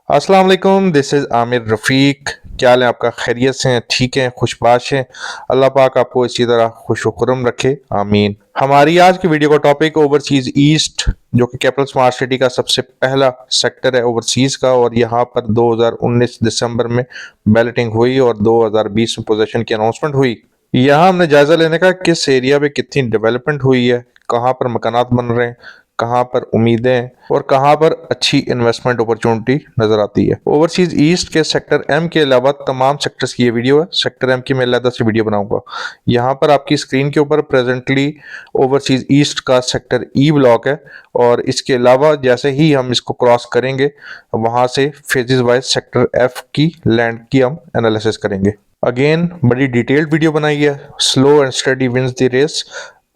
अस्सलाम वालेकुम, this is Aamir रफ़ीक। क्या हाल है आपका? खैरियत से हैं? ठीक हैं? खुशबाश हैं? अल्लाह पाक आपको इसी तरह खुश व खुर्रम रखे, आमीन। हमारी आज की वीडियो का टॉपिक ओवरसीज़ ईस्ट, जो कि कैपिटल स्मार्ट सिटी का सबसे पहला सेक्टर है ओवरसीज़ का, और यहाँ पर 2019 दिसंबर में बैलेटिंग हुई और 2020 में पोजीशन की अनाउंसमेंट हुई। यहाँ हमने जायजा लेने का किस एरिया पे कितनी डेवलपमेंट हुई है, कहाँ पर मकानात बन रहे हैं, कहाँ पर उम्मीदें हैं और कहाँ पर अच्छी इन्वेस्टमेंट अपॉर्चुनिटी नजर आती है। ओवरसीज ईस्ट के सेक्टर एम के अलावा तमाम सेक्टर्स की ये वीडियो है। सेक्टर एम की मैं अलग से वीडियो बनाऊंगा। यहाँ पर आपकी स्क्रीन के ऊपर प्रेजेंटली ओवरसीज ईस्ट का सेक्टर ई ब्लॉक है, और इसके अलावा जैसे ही हम इसको क्रॉस करेंगे वहां से फेजेस वाइज सेक्टर एफ की लैंड की हम एनालिसिस करेंगे। अगेन बड़ी डिटेल्ड वीडियो बनाई है। Slow and steady wins the race.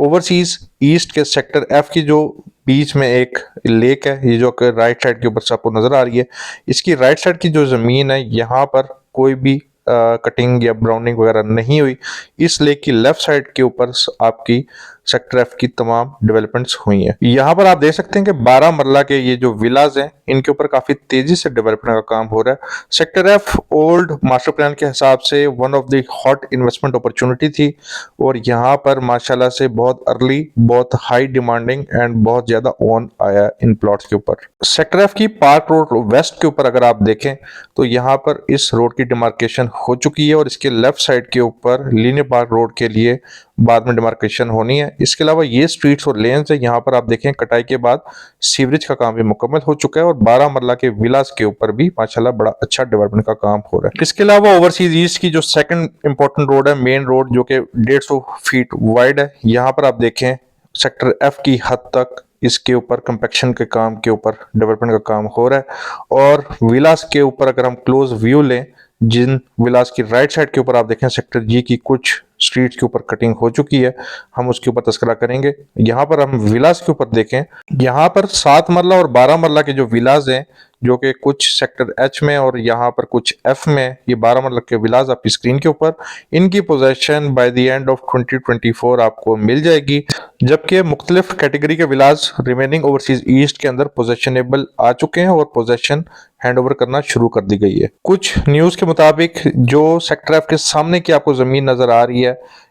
Overseas east के सेक्टर एफ की जो बीच में एक लेक है, ये जो राइट साइड के ऊपर से आपको नजर आ रही है, इसकी राइट साइड की जो जमीन है यहाँ पर कोई भी कटिंग या ब्राउनिंग वगैरह नहीं हुई। इस लेक की लेफ्ट साइड के ऊपर आपकी सेक्टर एफ की तमाम डेवलपमेंट्स हुई हैं। यहाँ पर आप देख सकते हैं कि 12 मरला के ये जो विलाज हैं, इनके ऊपर काफी तेजी से डेवलपमेंट का काम हो रहा है। Sector F old master plan के हिसाब से one of the hot investment opportunity थी, और यहाँ पर माशाल्लाह से बहुत अर्ली, बहुत हाई डिमांडिंग एंड बहुत ज्यादा ओन आया इन प्लॉट्स के ऊपर। सेक्टर एफ की पार्क रोड वेस्ट के ऊपर अगर आप देखें तो यहाँ पर इस रोड की डिमार्केशन हो चुकी है, और इसके लेफ्ट साइड के ऊपर लीनियर पार्क रोड के लिए बाद में डिमार्केशन होनी है। इसके अलावा ये स्ट्रीट्स और लेन्स है, यहाँ पर आप देखें कटाई के बाद सीवरेज का काम भी मुकम्मल हो चुका है, और 12 मरला के विलास के ऊपर भी माशाल्लाह बड़ा अच्छा डेवलपमेंट का काम हो रहा है। इसके अलावा ओवरसीज ईस्ट की जो सेकंड इंपॉर्टेंट रोड है, मेन रोड, जो कि 150 फीट वाइड है, यहाँ पर आप देखें सेक्टर एफ की हद तक इसके ऊपर कंपैक्शन के काम के ऊपर डेवलपमेंट का काम हो रहा है। और विलास के ऊपर अगर हम क्लोज व्यू लें, जिन विलास की राइट साइड के ऊपर आप देखें सेक्टर जी की कुछ स्ट्रीट के ऊपर कटिंग हो चुकी है, हम उसके ऊपर तस्करा करेंगे। यहाँ पर हम विलास के ऊपर देखें, यहाँ पर 7 मरला और 12 मरला के जो विलास हैं, जो कि कुछ सेक्टर एच में और यहाँ पर कुछ एफ में, ये 12 मरला के विलास आपकी स्क्रीन के ऊपर, इनकी possession by the end of 2024 आपको मिल जाएगी। जबकि मुख्तलिफ कैटेगरी के विलास रिमेनिंग ओवरसीज ईस्ट के अंदर पोजेशनेबल आ चुके हैं और पोजेशन हैंडओवर करना शुरू कर दी गई है। कुछ न्यूज के मुताबिक जो सेक्टर एफ के सामने की आपको जमीन नजर आ रही है,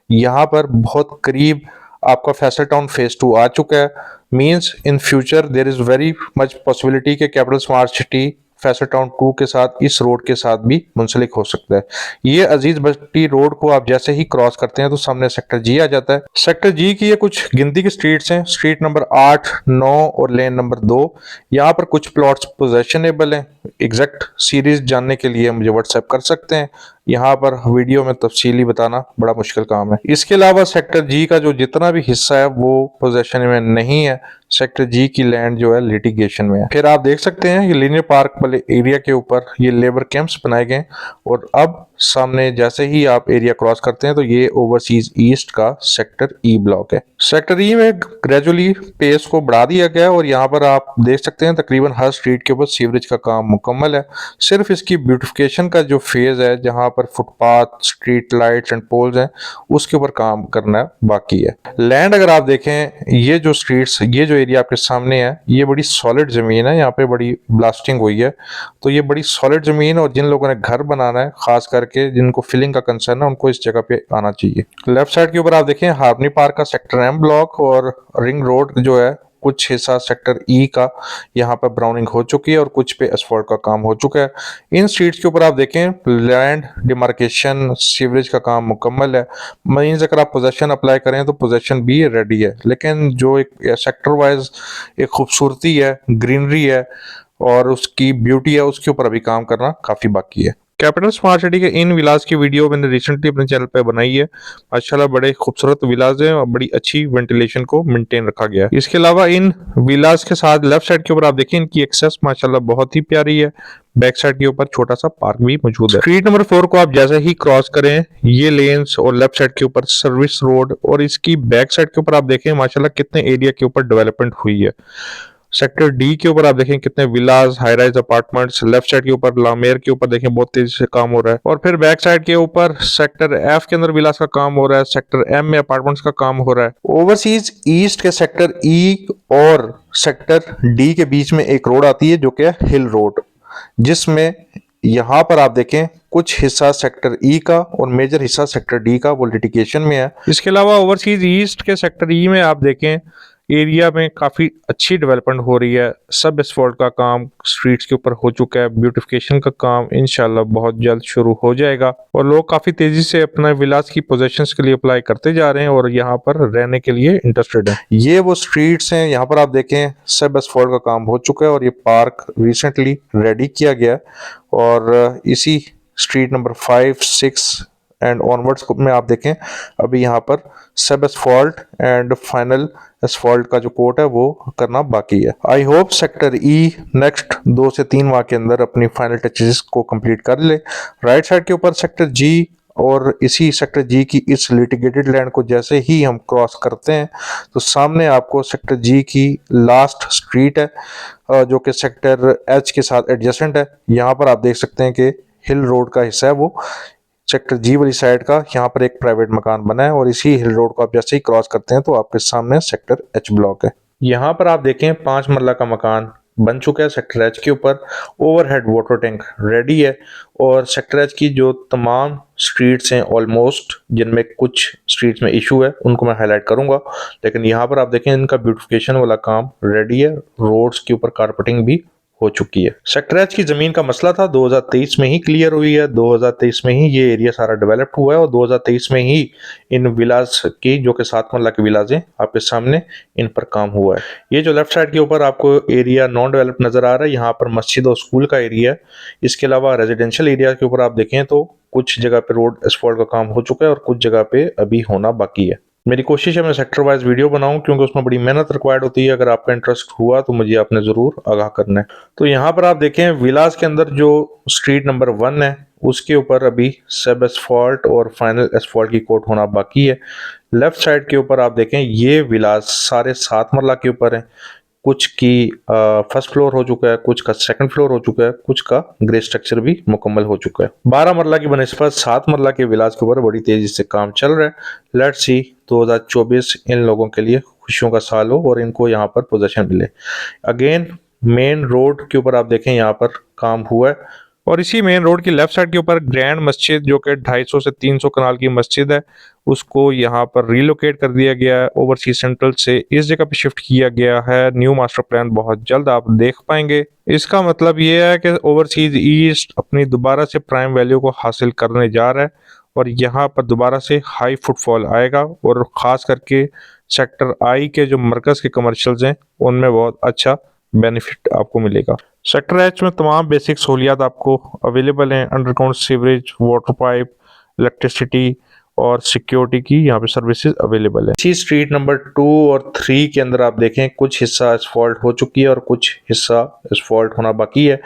यहाँ पर बहुत करीब आपका फैसल टाउन फेज 2 आ चुका है। Means in future there is very much possibility के capital smart city Faisal town 2 के साथ इस रोड के साथ भी मुंसलिक हो सकता है। ये अजीज बस्ती रोड को आप जैसे ही क्रॉस करते हैं तो सामने सेक्टर जी आ जाता है। सेक्टर जी की ये कुछ गिनती की स्ट्रीट्स हैं, स्ट्रीट नंबर 8, 9 और लेन नंबर 2। यहाँ पर कुछ प्लॉट्स पोजेशनेबल हैं। एग्जैक्ट सीरीज जानने के लिए मुझे व्हाट्सएप कर सकते हैं। यहाँ पर वीडियो में तफसीली बताना बड़ा मुश्किल काम है। इसके अलावा सेक्टर जी का जो जितना भी हिस्सा है वो पोजेशन में नहीं है। सेक्टर जी की लैंड जो है लिटिगेशन में है। फिर आप देख सकते हैं ये लीनियर पार्क वाले एरिया के ऊपर ये लेबर कैंप्स बनाए गए, और अब सामने जैसे ही आप एरिया क्रॉस करते हैं तो ये ओवरसीज ईस्ट का सेक्टर ई ब्लॉक है। सेक्टर ई में ग्रेजुअली पेस को बढ़ा दिया गया है, और यहाँ पर आप देख सकते हैं तकरीबन हर स्ट्रीट के ऊपर सीवरेज का काम मुकम्मल है। सिर्फ इसकी ब्यूटिफिकेशन का जो फेज है, जहाँ पर footpath, street lights and poles हैं, उसके ऊपर काम करना बाकी है। लैंड अगर आप देखें, ये जो स्ट्रीट्स, ये जो एरिया आपके सामने है, ये बड़ी सॉलिड जमीन है। यहाँ पे बड़ी ब्लास्टिंग हुई है, तो ये बड़ी सॉलिड जमीन, और जिन लोगों ने घर बनाना है, खास करके जिनको फिलिंग का कंसर्न है, उनको इस जगह पे आना चाहिए। लेफ्ट साइड के ऊपर आप देखें हार्मनी पार्क का सेक्टर एम ब्लॉक, और रिंग रोड जो है कुछ हिस्सा सेक्टर ई का, यहाँ पर ब्राउनिंग हो चुकी है और कुछ पे एसफॉल्ट का काम हो चुका है। इन स्ट्रीट्स के ऊपर आप देखें लैंड डिमार्केशन, सीवरेज का काम मुकम्मल है। मींस अगर आप पोजेशन अप्लाई करें तो पोजेशन भी रेडी है, लेकिन जो एक सेक्टर वाइज एक खूबसूरती है, ग्रीनरी है और उसकी ब्यूटी है, उसके ऊपर अभी काम करना काफी बाकी है। कैपिटल स्मार्ट सिटी के इन विलास की वीडियो मैंने रिसेंटली अपने चैनल पे बनाई है। माशाल्लाह बड़े खूबसूरत विलास हैं और बड़ी अच्छी वेंटिलेशन को मेंटेन रखा गया है। इसके अलावा इन विलास के साथ लेफ्ट साइड के ऊपर आप देखें इनकी एक्सेस माशाल्लाह बहुत ही प्यारी है। बैक साइड के ऊपर छोटा सा पार्क भी मौजूद है। स्ट्रीट नंबर 4 को आप जैसे ही क्रॉस करें, ये लेन्स और लेफ्ट साइड के ऊपर सर्विस रोड, और इसकी बैक साइड के ऊपर आप देखें माशाल्लाह कितने एरिया के ऊपर डेवलपमेंट हुई है। सेक्टर डी के ऊपर आप देखें कितने villas, high rise apartments, left side के ऊपर लामेर के ऊपर देखें बहुत तेजी से काम हो रहा है, और फिर बैक साइड के ऊपर सेक्टर एफ के अंदर विलास का काम हो रहा है, सेक्टर एम में अपार्टमेंट्स का काम हो रहा है। ओवरसीज ईस्ट के सेक्टर ई और सेक्टर डी के बीच में एक रोड आती है जो कि है हिल रोड। जिसमें यहाँ पर आप देखें कुछ हिस्सा सेक्टर ई का और मेजर हिस्सा सेक्टर डी का वो लिटिगेशन में है। इसके अलावा ओवरसीज ईस्ट के सेक्टर ई में आप देखें एरिया में काफ़ी अच्छी डेवलपमेंट हो रही है। सब एसफॉल्ट का काम स्ट्रीट्स के ऊपर हो चुका है। ब्यूटिफिकेशन का काम इंशाल्लाह बहुत जल्द शुरू हो जाएगा और लोग काफ़ी तेज़ी से अपना विलास की पोजेशंस के लिए अप्लाई करते जा रहे हैं और यहाँ पर रहने के लिए इंटरेस्टेड हैं। ये वो स्ट्रीट्स हैं, यहाँ पर आप देखें सब एसफॉल्ट का काम हो चुका है और ये पार्क रिसेंटली रेडी किया गया है। और इसी स्ट्रीट नंबर 5, 6 एंड ऑनवर्ड्स में आप देखें अभी यहाँ पर सब एसफॉल्ट एंड फाइनल एसफॉल्ट का जो कोट है वो करना बाकी है। I hope sector E next 2 से 3 माह के अंदर अपनी फाइनल टचेस को कंप्लीट कर ले। राइट साइड के ऊपर सेक्टर जी और इसी सेक्टर जी की इस लिटिगेटेड लैंड को जैसे ही हम क्रॉस करते हैं तो सामने आपको सेक्टर जी की लास्ट स्ट्रीट है जो कि सेक्टर एच के साथ एडजेसेंट है। यहाँ पर आप देख सकते हैं कि हिल रोड का हिस्सा है वो सेक्टर जी वाली साइड का। यहाँ पर एक प्राइवेट मकान बना है और इसी हिल रोड को आप जैसे ही क्रॉस करते हैं तो आपके सामने सेक्टर एच ब्लॉक है। यहाँ पर आप देखें 5 मरला का मकान बन चुका है सेक्टर एच के ऊपर। ओवरहेड वाटर टैंक रेडी है और सेक्टर एच की जो तमाम स्ट्रीट्स हैं ऑलमोस्ट, जिनमें कुछ स्ट्रीट्स में इशू है उनको मैं हाईलाइट करूंगा, लेकिन यहाँ पर आप देखें इनका ब्यूटिफिकेशन वाला काम रेडी है। रोड्स के ऊपर कारपेटिंग भी हो चुकी है। सेक्टर एच की जमीन का मसला था 2023 में ही क्लियर हुई है। 2023 में ही ये एरिया सारा डेवलप्ड हुआ है और 2023 में ही इन विलास की जो कि 7 मरला के विलास हैं आपके सामने इन पर काम हुआ है। ये जो लेफ्ट साइड के ऊपर आपको एरिया नॉन डेवलप नजर आ रहा है, यहाँ पर मस्जिद और स्कूल का एरिया है। इसके अलावा रेजिडेंशियल एरिया के ऊपर आप देखें तो कुछ जगह पे रोड एसफॉल्ट का काम हो चुका है और कुछ जगह पे अभी होना बाकी है। मेरी कोशिश है मैं सेक्टर वाइज वीडियो बनाऊं क्योंकि उसमें बड़ी मेहनत रिक्वायर्ड होती है। अगर आपका इंटरेस्ट हुआ तो मुझे आपने ज़रूर आगाह करना है। तो यहाँ पर आप देखें विलास के अंदर जो स्ट्रीट नंबर 1 है उसके ऊपर अभी सब एसफॉल्ट और फाइनल एसफॉल्ट की कोट होना बाकी है। लेफ्ट साइड के ऊपर आप देखें ये विलास सारे 7 मरला के ऊपर हैं। कुछ की फर्स्ट फ्लोर हो चुका है, कुछ का सेकंड फ्लोर हो चुका है, कुछ का ग्रे स्ट्रक्चर भी मुकम्मल हो चुका है। 12 मरला की बनिस्बत 7 मरला के विलास के ऊपर बड़ी तेजी से काम चल रहा है। लेट्स सी 2024 इन लोगों के लिए खुशियों का साल हो और इनको यहाँ पर पोजीशन मिले। अगेन मेन रोड के ऊपर आप देखें यहाँ पर काम हुआ है और इसी मेन रोड की लेफ्ट साइड के ऊपर ग्रैंड मस्जिद जो कि 250 से 300 कनाल की मस्जिद है उसको यहाँ पर रिलोकेट कर दिया गया है। ओवरसीज सेंट्रल से इस जगह पे शिफ्ट किया गया है। न्यू मास्टर प्लान बहुत जल्द आप देख पाएंगे। इसका मतलब ये है कि ओवरसीज ईस्ट अपनी दोबारा से प्राइम वैल्यू को हासिल करने जा रहा है और यहाँ पर दोबारा से हाई फुटफॉल आएगा और ख़ास करके सेक्टर आई के जो मरकज़ के कमर्शियल्स हैं उनमें बहुत अच्छा बेनिफिट आपको मिलेगा। सेक्टर एच में तमाम बेसिक सहूलियात आपको अवेलेबल हैं। Underground sewerage, water pipe, electricity और सिक्योरिटी की यहाँ पे सर्विसेज अवेलेबल है। इसी स्ट्रीट नंबर 2 और 3 के अंदर आप देखें कुछ हिस्सा एसफॉल्ट हो चुकी है और कुछ हिस्सा एसफॉल्ट होना बाकी है,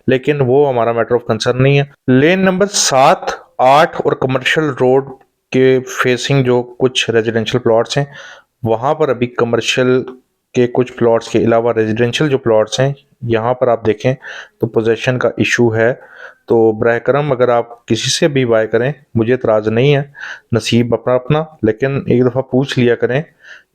लेकिन वो हमारा मैटर ऑफ कंसर्न नहीं है। लेन नंबर 7, 8 और कमर्शियल रोड के फेसिंग जो कुछ रेजिडेंशियल प्लॉट्स हैं वहाँ पर अभी कमर्शियल के कुछ प्लॉट्स के अलावा रेजिडेंशियल जो प्लॉट्स हैं यहाँ पर आप देखें तो पोजीशन का इशू है। तो बराह करम अगर आप किसी से भी बाय करें, मुझे एतराज़ नहीं है, नसीब अपना अपना, लेकिन एक दफ़ा पूछ लिया करें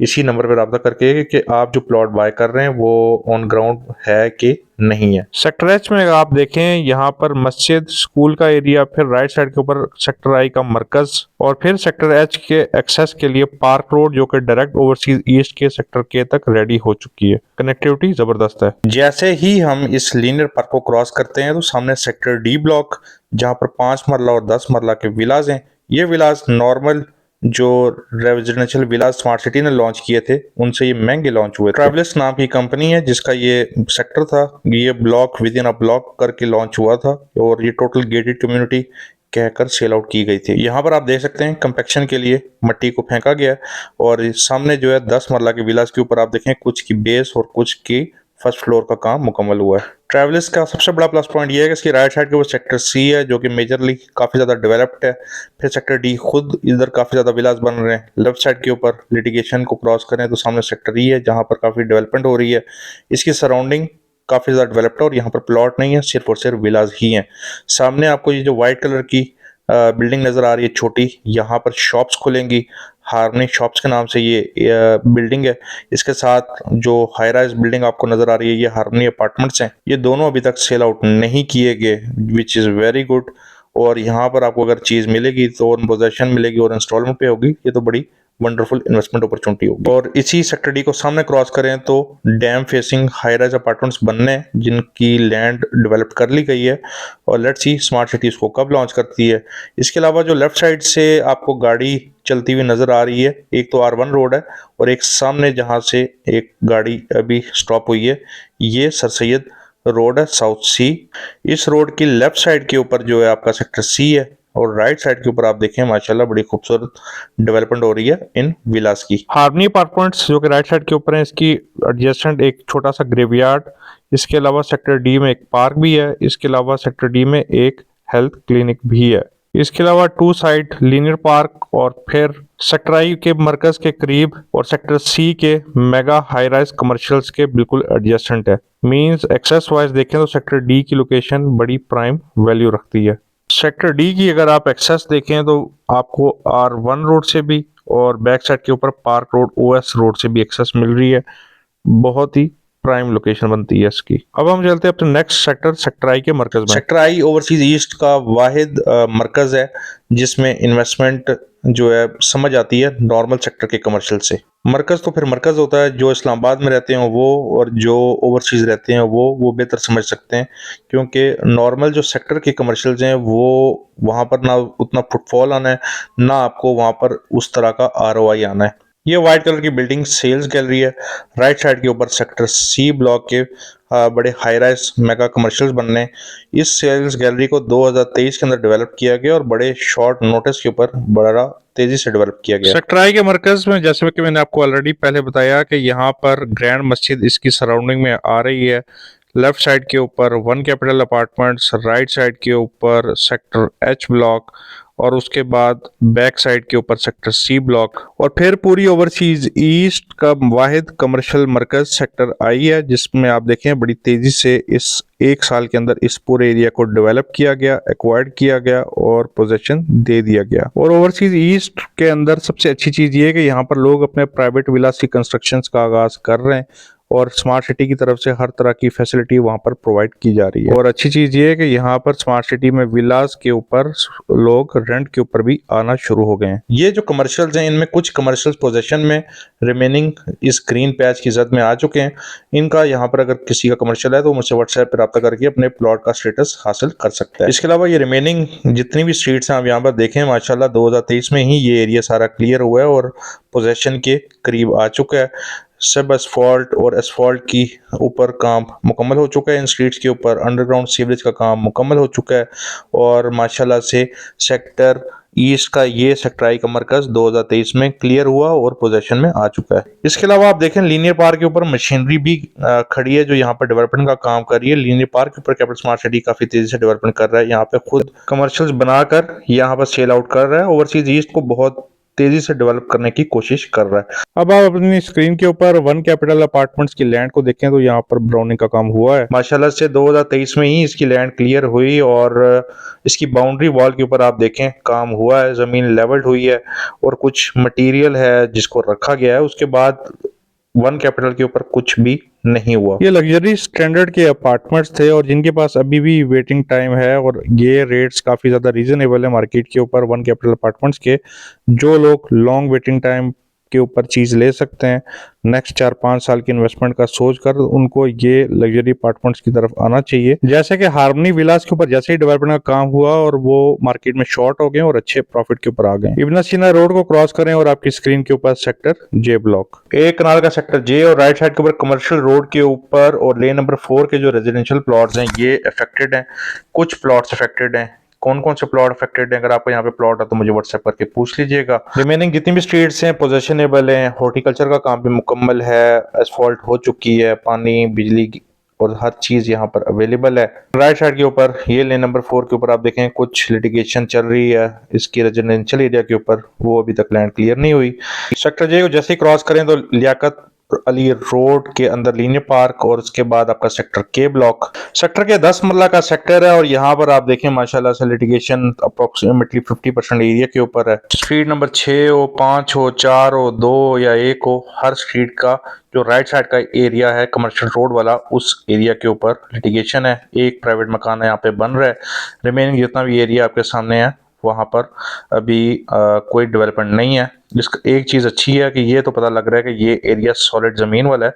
इसी नंबर पर रब्ता करके कि आप जो प्लॉट बाय कर रहे हैं वो ऑन ग्राउंड है कि नहीं है। सेक्टर एच में आप देखें यहाँ पर मस्जिद, स्कूल का एरिया, फिर राइट साइड के ऊपर सेक्टर आई का मरकज और फिर सेक्टर एच के एक्सेस के लिए पार्क रोड जो कि डायरेक्ट ओवरसीज ईस्ट के सेक्टर के तक रेडी हो चुकी है। कनेक्टिविटी जबरदस्त है। जैसे ही हम इस लीनियर पार्क को क्रॉस करते हैं तो सामने सेक्टर डी ब्लॉक जहाँ पर 5 मरला और 10 मरला के विलास हैं। ये विलास नॉर्मल जो रेजिडेंशियल विलास स्मार्ट सिटी ने लॉन्च किए थे उनसे ये महंगे लॉन्च हुए। ट्रैवलर्स नाम की कंपनी है जिसका ये सेक्टर था। ये block with in a block करके लॉन्च हुआ था और ये टोटल गेटेड कम्युनिटी कहकर सेल आउट की गई थी। यहाँ पर आप देख सकते हैं कंपैक्शन के लिए मट्टी को फेंका गया और सामने जो है 10 मरला के विलास के ऊपर आप देखें कुछ की बेस और कुछ की फर्स्ट फ्लोर का काम मुकम्मल हुआ है। ट्रैवलर्स का सबसे बड़ा प्लस पॉइंट ये है कि इसकी राइट साइड के ऊपर सेक्टर सी है जो कि मेजरली काफ़ी ज़्यादा डेवलप्ड है। फिर सेक्टर डी खुद इधर काफ़ी ज़्यादा विलास बन रहे हैं। लेफ्ट साइड के ऊपर लिटिगेशन को क्रॉस करें तो सामने सेक्टर ई है जहाँ पर काफ़ी डेवलपमेंट हो रही है। इसकी सराउंडिंग काफ़ी ज़्यादा डेवलप्ड है और यहाँ पर प्लॉट नहीं है, सिर्फ और सिर्फ विलास ही हैं। सामने आपको ये जो वाइट कलर की बिल्डिंग नज़र आ रही है छोटी, यहाँ पर शॉप्स खुलेंगी। हार्मनी शॉप्स के नाम से ये बिल्डिंग है। इसके साथ जो हाई राइज बिल्डिंग आपको नजर आ रही है ये हार्मनी अपार्टमेंट्स हैं। ये दोनों अभी तक सेल आउट नहीं किए गए, विच इज़ वेरी गुड। और यहाँ पर आपको अगर चीज़ मिलेगी तो ऑन पोजेशन मिलेगी और इंस्टॉलमेंट पे होगी, ये तो बड़ी वंडरफुल इन्वेस्टमेंट अपॉर्चुनिटी होगी। और इसी सेक्टर डी को सामने क्रॉस करें तो dam facing high rise apartments बनने हैं जिनकी लैंड डेवलप कर ली गई है। और लेट्स सी स्मार्ट सिटी इसको कब लॉन्च करती है। इसके अलावा जो लेफ्ट साइड से आपको गाड़ी चलती हुई नजर आ रही है, एक तो R1 रोड है और एक सामने जहां से एक गाड़ी अभी स्टॉप हुई है, ये सर सैयद रोड है, साउथ सी। इस रोड की लेफ्ट साइड के ऊपर जो है आपका सेक्टर सी है और राइट साइड के ऊपर आप देखें माशाल्लाह बड़ी खूबसूरत डेवलपमेंट हो रही है इन विलास की। हार्मनी अपार्टमेंट्स जो कि राइट साइड के ऊपर है, इसकी एडजेसेंट एक छोटा सा ग्रेवयार्ड, इसके अलावा सेक्टर डी में एक पार्क भी है, इसके अलावा सेक्टर डी में एक हेल्थ क्लिनिक भी है। इसके अलावा टू साइड लीनियर पार्क और फिर सेक्टर आई के मरकज के करीब और सेक्टर सी के मेगा हाई राइज कमर्शियल्स के बिल्कुल एडजेसेंट है। मींस एक्सेस वाइज देखें तो सेक्टर डी की लोकेशन बड़ी प्राइम वैल्यू रखती है। सेक्टर डी की अगर आप एक्सेस देखें तो आपको R1 रोड से भी और बैक साइड के ऊपर पार्क रोड OS रोड से भी एक्सेस मिल रही है। बहुत ही प्राइम लोकेशन बनती है इसकी। अब हम चलते हैं अपने नेक्स्ट सेक्टर, सेक्टर आई के मरकज में। सेक्टर आई ओवरसीज ईस्ट का वाहिद मरकज है जिसमें इन्वेस्टमेंट जो है समझ आती है नॉर्मल सेक्टर के कमर्शियल से। मरकज तो फिर मरकज होता है, जो इस्लामाबाद में रहते हैं वो और जो ओवरसीज रहते हैं वो बेहतर समझ सकते हैं, क्योंकि नॉर्मल जो सेक्टर के कमर्शियल्स हैं वो वहाँ पर ना उतना फुटफॉल आना है, ना आपको वहाँ पर उस तरह का ROI आना है। ये व्हाइट कलर की बिल्डिंग सेल्स गैलरी है। राइट साइड के ऊपर सेक्टर सी ब्लॉक के बड़े हाई राइज मेगा कमर्शियल्स बनने हैं। इस सेल्स गैलरी को 2023 के अंदर डेवलप किया गया और बड़े शॉर्ट नोटिस के ऊपर बड़ा तेजी से डेवलप किया गया। सेक्टर आई के मरकज में जैसे कि मैंने आपको ऑलरेडी पहले बताया कि यहाँ पर ग्रैंड मस्जिद इसकी सराउंडिंग में आ रही है। लेफ्ट साइड के ऊपर one capital apartments, right side के ऊपर सेक्टर H ब्लॉक और उसके बाद बैक साइड के ऊपर सेक्टर C ब्लॉक और फिर पूरी ओवरसीज ईस्ट का वाहिद कमर्शियल मरकज सेक्टर आई है, जिसमें आप देखें बड़ी तेजी से इस एक साल के अंदर इस पूरे एरिया को डेवलप किया गया, एक्वायर्ड किया गया और पोजीशन दे दिया गया। और ओवरसीज ईस्ट के अंदर सबसे अच्छी चीज ये है कि यहाँ पर लोग अपने प्राइवेट विलास की कंस्ट्रक्शन का आगाज कर रहे हैं और स्मार्ट सिटी की तरफ से हर तरह की फैसिलिटी वहां पर प्रोवाइड की जा रही है। और अच्छी चीज ये है कि यहाँ पर स्मार्ट सिटी में विलास के ऊपर लोग रेंट के ऊपर भी आना शुरू हो गए हैं। ये जो कमर्शियल्स हैं इनमें कुछ कमर्शियल्स पोजीशन में रिमेनिंग इस ग्रीन पैच की जद में आ चुके हैं। इनका यहाँ पर अगर किसी का कमर्शियल है तो मुझसे व्हाट्सएप पर रब्ता करके अपने प्लॉट का स्टेटस हासिल कर सकता है। इसके अलावा ये रिमेनिंग जितनी भी स्ट्रीट्स हैं आप यहाँ पर देखें माशाल्लाह 2023 में ही ये एरिया सारा क्लियर हुआ है और पोजेशन के करीब आ चुका है। सब एसफॉल्ट और एसफॉल्ट की ऊपर काम मुकम्मल हो चुका है। इन स्ट्रीट्स के ऊपर अंडरग्राउंड सीवरेज का काम मुकम्मल हो चुका है और माशाल्लाह से सेक्टर ईस्ट का ये सेक्टर आई का मरकज 2023 में क्लियर हुआ और पोजीशन में आ चुका है। इसके अलावा आप देखें लीनियर पार्क के ऊपर मशीनरी भी खड़ी है जो यहाँ पर डेवलपमेंट का काम कर रही है। लीनियर पार्क के ऊपर कैपिटल स्मार्ट सिटी काफी तेजी से डेवलपमेंट कर रहा है, यहाँ पे खुद कमर्शियल्स बनाकर यहाँ पर सेल आउट कर रहा है। ओवरसीज ईस्ट को बहुत तेजी से डेवलप करने की कोशिश कर रहा है। अब आप अपनी स्क्रीन के ऊपर वन कैपिटल अपार्टमेंट्स की लैंड को देखें तो यहाँ पर ब्राउनिंग का काम हुआ है माशाल्लाह से 2023 में ही इसकी लैंड क्लियर हुई और इसकी बाउंड्री वॉल के ऊपर आप देखें काम हुआ है, जमीन लेवल्ड हुई है और कुछ मटेरियल है जिसको रखा गया है। उसके बाद वन कैपिटल के ऊपर कुछ भी नहीं हुआ। ये लग्जरी स्टैंडर्ड के अपार्टमेंट्स थे और जिनके पास अभी भी वेटिंग टाइम है और ये रेट्स काफी ज्यादा रीजनेबल है मार्केट के ऊपर वन कैपिटल अपार्टमेंट्स के। जो लोग लॉन्ग वेटिंग टाइम के ऊपर चीज ले सकते हैं नेक्स्ट 4-5 साल की इन्वेस्टमेंट का सोच कर, उनको ये लग्जरी अपार्टमेंट्स की तरफ आना चाहिए। जैसे कि हार्मनी विलास के ऊपर जैसे ही डेवलपमेंट का काम हुआ और वो मार्केट में शॉर्ट हो गए और अच्छे प्रॉफिट के ऊपर आ गए। इब्न सीना रोड को क्रॉस करें और आपकी स्क्रीन के ऊपर सेक्टर J ब्लॉक, एक कनाल का सेक्टर J और राइट साइड के ऊपर कमर्शियल रोड के ऊपर और लेन नंबर 4 के जो रेजिडेंशियल प्लॉट्स हैं ये अफेक्टेड हैं, कुछ प्लॉट्स अफेक्टेड हैं। कौन कौन से प्लॉट अफेक्टेड हैं, अगर आपको यहाँ पे प्लॉट है तो मुझे व्हाट्सएप करके पूछ लीजिएगा। रिमेनिंग जितनी भी स्ट्रीट्स हैं पोजेशनेबल हैं, हॉर्टिकल्चर का काम भी मुकम्मल है, एसफॉल्ट हो चुकी है, पानी बिजली और हर चीज यहाँ पर अवेलेबल है। राइट साइड के ऊपर ये लेन नंबर 4 के ऊपर आप देखें कुछ लिटिगेशन चल रही है इसकी रेजिडेंशियल एरिया के ऊपर, वो अभी तक लैंड क्लियर नहीं हुई। सेक्टर J को जैसे ही क्रॉस करें तो लियाकत अली रोड के अंदर लीनियर पार्क और उसके बाद आपका सेक्टर के ब्लॉक। सेक्टर के 10 मरला का सेक्टर है और यहाँ पर आप देखें माशाल्लाह से लिटिगेशन अप्रोक्सीमेटली 50% एरिया के ऊपर है। स्ट्रीट नंबर 6 हो, 5 हो, 4 हो, 2 या 1 हो, हर स्ट्रीट का जो राइट साइड का एरिया है कमर्शियल रोड वाला, उस एरिया के ऊपर लिटिगेशन है। एक प्राइवेट मकान है यहाँ पे बन रहा है। रिमेनिंग जितना भी एरिया आपके सामने है वहाँ पर अभी कोई डेवलपमेंट नहीं है। जिसका एक चीज़ अच्छी है कि ये तो पता लग रहा है कि ये एरिया सॉलिड ज़मीन वाला है,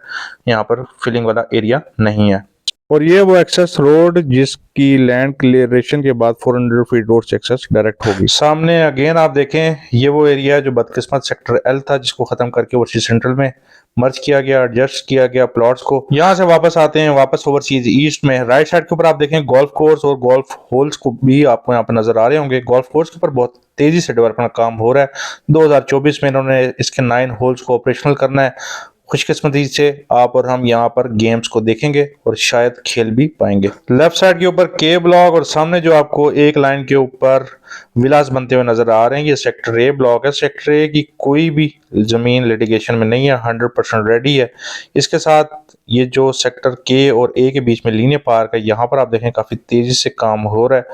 यहाँ पर फिलिंग वाला एरिया नहीं है। और ये वो एक्सेस रोड जिसकी लैंड क्लियरेशन के बाद 400 फीट रोड से एक्सेस डायरेक्ट होगी। सामने अगेन आप देखें ये वो एरिया है जो बदकिस्मत सेक्टर एल था, जिसको खत्म करके ओवरसीज सेंट्रल में मर्ज किया गया, एडजस्ट किया गया प्लॉट्स को। यहाँ से वापस आते हैं वापस ओवरसीज ईस्ट में। राइट साइड के ऊपर आप देखें गोल्फ कोर्स और गोल्फ होल्स को भी आपको यहाँ पर नजर आ रहे होंगे। गोल्फ कोर्स के ऊपर बहुत तेजी से डेवलपमेंट काम हो रहा है। 2024 में इन्होंने इसके 9 होल्स को ऑपरेशनल करना है। खुशकिस्मती से आप और हम यहाँ पर गेम्स को देखेंगे और शायद खेल भी पाएंगे। लेफ्ट साइड के ऊपर के ब्लॉक और सामने जो आपको एक लाइन के ऊपर विलास बनते हुए नजर आ रहे हैं, ये सेक्टर ए ब्लॉक है। सेक्टर ए की कोई भी जमीन लिटिगेशन में नहीं है, 100% रेडी है। इसके साथ ये जो सेक्टर के और ए के बीच में लीनियर पार्क है, यहाँ पर आप देखें काफी तेजी से काम हो रहा है।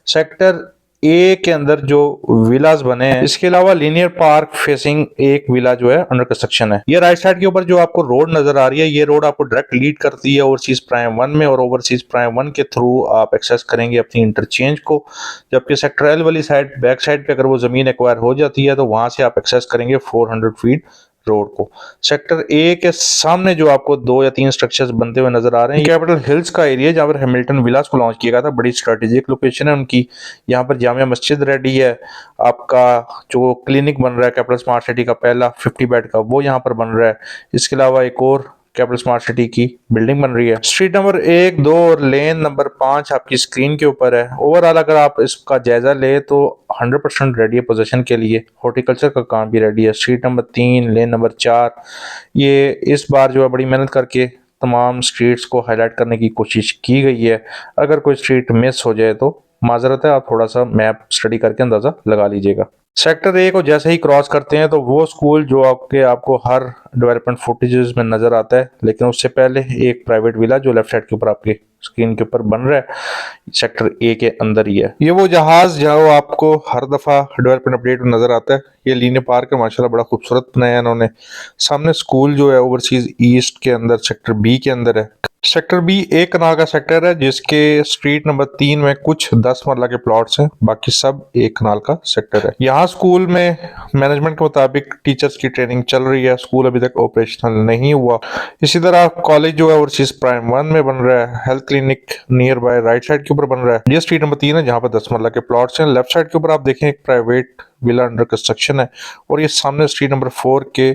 सेक्टर ए के अंदर जो विलास बने हैं, इसके अलावा लीनियर पार्क फेसिंग एक विला जो है अंडर कंस्ट्रक्शन है। ये राइट साइड के ऊपर जो आपको रोड नजर आ रही है, ये रोड आपको डायरेक्ट लीड करती है ओवरसीज प्राइम 1 में और ओवरसीज प्राइम 1 के थ्रू आप एक्सेस करेंगे अपनी इंटरचेंज को। जबकि सेक्टर एल वाली साइड बैक साइड पे अगर वो जमीन एक्वायर हो जाती है तो वहां से आप एक्सेस करेंगे 400 फीट रोड को। सेक्टर ए के सामने जो आपको 2 या 3 स्ट्रक्चर्स बनते हुए नजर आ रहे हैं, कैपिटल हिल्स का एरिया जहाँ पर हैमिल्टन विलास को लॉन्च किया गया था। बड़ी स्ट्रेटेजिक लोकेशन है उनकी। यहाँ पर जामिया मस्जिद रेडी है। आपका जो क्लिनिक बन रहा है कैपिटल स्मार्ट सिटी का पहला 50 बेड का, वो यहाँ पर बन रहा है। इसके अलावा एक और कैपिटल स्मार्ट सिटी की बिल्डिंग बन रही है। स्ट्रीट नंबर 1, 2 और लेन नंबर 5 आपकी स्क्रीन के ऊपर है। ओवरऑल अगर आप इसका जायजा ले तो 100% रेडी है पोजीशन के लिए। हॉर्टिकल्चर का काम भी रेडी है। स्ट्रीट नंबर 3, लेन नंबर 4, ये इस बार जो है बड़ी मेहनत करके तमाम स्ट्रीट्स को हाईलाइट करने की कोशिश की गई है। अगर कोई स्ट्रीट मिस हो जाए तो माजरत है, आप थोड़ा सा मैप स्टडी करके अंदाजा लगा लीजिएगा। सेक्टर ए को जैसे ही क्रॉस करते हैं तो वो स्कूल जो आपको हर डेवलपमेंट फुटेजेस में नजर आता है, लेकिन उससे पहले एक प्राइवेट विला जो लेफ्ट साइड के ऊपर आपके स्क्रीन के ऊपर बन रहा है, सेक्टर ए के अंदर ही है। ये वो जहाज जो आपको हर दफा डेवलपमेंट अपडेट में नजर आता है। ये लीनियर पार्क है, माशाल्लाह बड़ा खूबसूरत बनाया इन्होंने। सामने स्कूल जो है ओवरसीज ईस्ट के अंदर सेक्टर बी के अंदर है। सेक्टर बी एक कनाल का सेक्टर है जिसके स्ट्रीट नंबर 3 में कुछ 10 मरला के प्लॉट्स हैं, बाकी सब एक कनाल का सेक्टर है। यहाँ स्कूल में मैनेजमेंट के मुताबिक टीचर्स की ट्रेनिंग चल रही है। स्कूल अभी तक ऑपरेशनल नहीं हुआ। इसी तरह कॉलेज जो है ओवरसीज प्राइम 1 में बन रहा है। Health clinic near by right side के ऊपर बन रहा है। ये स्ट्रीट नंबर 3 है जहाँ पर 10 मरला के प्लॉट्स हैं। लेफ्ट साइड के ऊपर आप देखें एक प्राइवेट विला अंडर कंस्ट्रक्शन है और ये सामने स्ट्रीट नंबर 4 के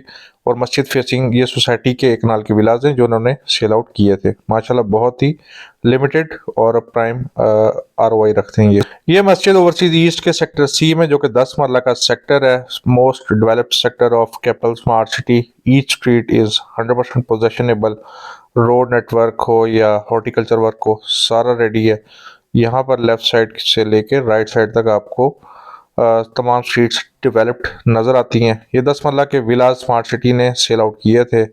और मस्जिद फेसिंग ये सोसाइटी के एक नाल के विलाज हैं जो उन्होंने सेल आउट किए थे। माशाल्लाह बहुत ही लिमिटेड और प्राइम आरओआई रखते हैं। ये मस्जिद ओवरसीज ईस्ट के सेक्टर सी में जो कि 10 मरला का सेक्टर है, most developed sector of capital smart city. Each street is 100% possessionable. Road network हो या हॉर्टिकल्चर वर्क हो, सारा रेडी है। यहाँ पर लेफ्ट साइड से लेकर राइट साइड तक आपको तमाम स्ट्रीट्स डेवलप्ड नज़र आती हैं। ये 10 मरला के विलास स्मार्ट सिटी ने सेल आउट किए थे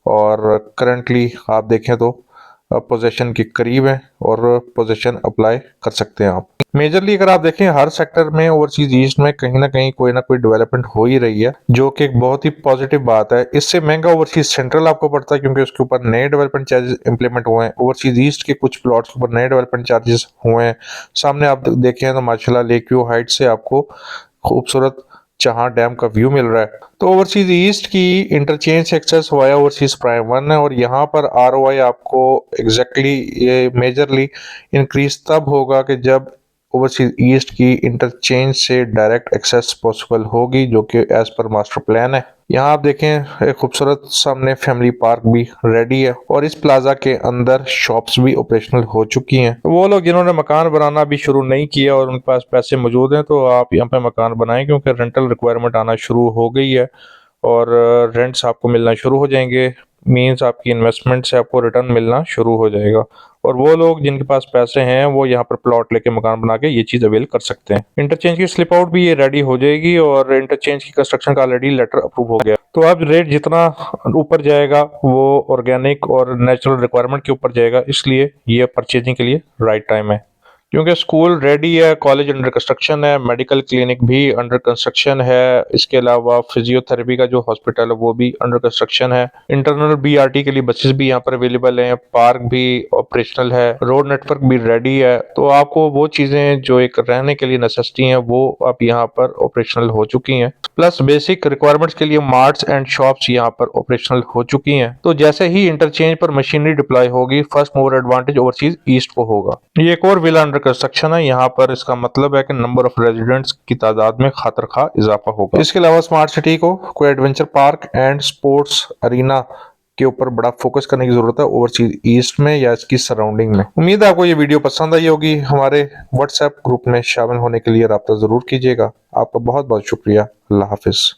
और करंटली आप देखें तो पोजीशन के करीब है और पोजीशन अप्लाई कर सकते हैं आप। मेजरली अगर आप देखें हर सेक्टर में ओवरसीज ईस्ट में कहीं ना कहीं कोई ना कोई डेवलपमेंट हो ही रही है, जो कि एक बहुत ही पॉजिटिव बात है। इससे महंगा ओवरसीज सेंट्रल आपको पड़ता है क्योंकि उसके ऊपर नए डेवलपमेंट चार्जेस इंप्लीमेंट हुए हैं। ओवरसीज ईस्ट के कुछ प्लॉट्स के ऊपर नए डेवलपमेंट चार्जेस हुए हैं। सामने आप देखें तो माशाल्लाह लेक व्यू हाइट से आपको खूबसूरत जहां डैम का व्यू मिल रहा है। तो ओवरसीज ईस्ट की interchange access via overseas prime 1 है और यहाँ पर आरओआई आपको एग्जैक्टली ये मेजरली इंक्रीज तब होगा कि जब ओवरसीज ईस्ट की इंटरचेंज से डायरेक्ट एक्सेस पॉसिबल होगी, जो कि एज पर मास्टर प्लान है। यहाँ आप देखें एक खूबसूरत सामने फैमिली पार्क भी रेडी है और इस प्लाजा के अंदर शॉप्स भी ऑपरेशनल हो चुकी हैं। तो वो लोग जिन्होंने मकान बनाना भी शुरू नहीं किया और उनके पास पैसे मौजूद हैं तो आप यहाँ पे मकान बनाएं, क्योंकि रेंटल रिक्वायरमेंट आना शुरू हो गई है और रेंट्स आपको मिलना शुरू हो जाएंगे। मीन्स आपकी इन्वेस्टमेंट से आपको रिटर्न मिलना शुरू हो जाएगा और वो लोग जिनके पास पैसे हैं वो यहाँ पर प्लॉट लेके मकान बना के ये चीज अवेल कर सकते हैं। इंटरचेंज की स्लिप आउट भी ये रेडी हो जाएगी और इंटरचेंज की कंस्ट्रक्शन का ऑलरेडी लेटर अप्रूव हो गया। तो अब रेट जितना ऊपर जाएगा वो ऑर्गेनिक और नेचुरल रिक्वायरमेंट के ऊपर जाएगा, इसलिए ये परचेजिंग के लिए राइट टाइम है। क्योंकि स्कूल रेडी है, कॉलेज अंडर कंस्ट्रक्शन है, मेडिकल क्लिनिक भी अंडर कंस्ट्रक्शन है, इसके अलावा फिजियोथेरेपी का जो हॉस्पिटल है वो भी अंडर कंस्ट्रक्शन है, इंटरनल बीआरटी के लिए बसेस भी यहाँ पर अवेलेबल हैं, पार्क भी ऑपरेशनल है, रोड नेटवर्क भी रेडी है। तो आपको वो चीजें जो एक रहने के लिए नेसेसिटी हैं वो अब यहाँ पर ऑपरेशनल हो चुकी हैं। प्लस बेसिक रिक्वायरमेंट्स के लिए मार्ट्स एंड शॉप्स यहाँ पर ऑपरेशनल हो चुकी हैं। तो जैसे ही इंटरचेंज पर मशीनरी डिप्लॉय होगी, first mover advantage overseas east को होगा। ये एक और विला अंडर कंस्ट्रक्शन है यहाँ पर। इसका मतलब है कि नंबर ऑफ रेजिडेंट्स की तादाद में खातर इजाफा होगा। इसके अलावा स्मार्ट सिटी को कोई adventure park and sports arena के ऊपर बड़ा फोकस करने की जरूरत है ओवरसीज ईस्ट में या इसकी सराउंडिंग में। उम्मीद है आपको ये वीडियो पसंद आई होगी। हमारे व्हाट्सएप ग्रुप में शामिल होने के लिए राब्ता जरूर कीजिएगा। आपका बहुत बहुत शुक्रिया। अल्लाह हाफिज।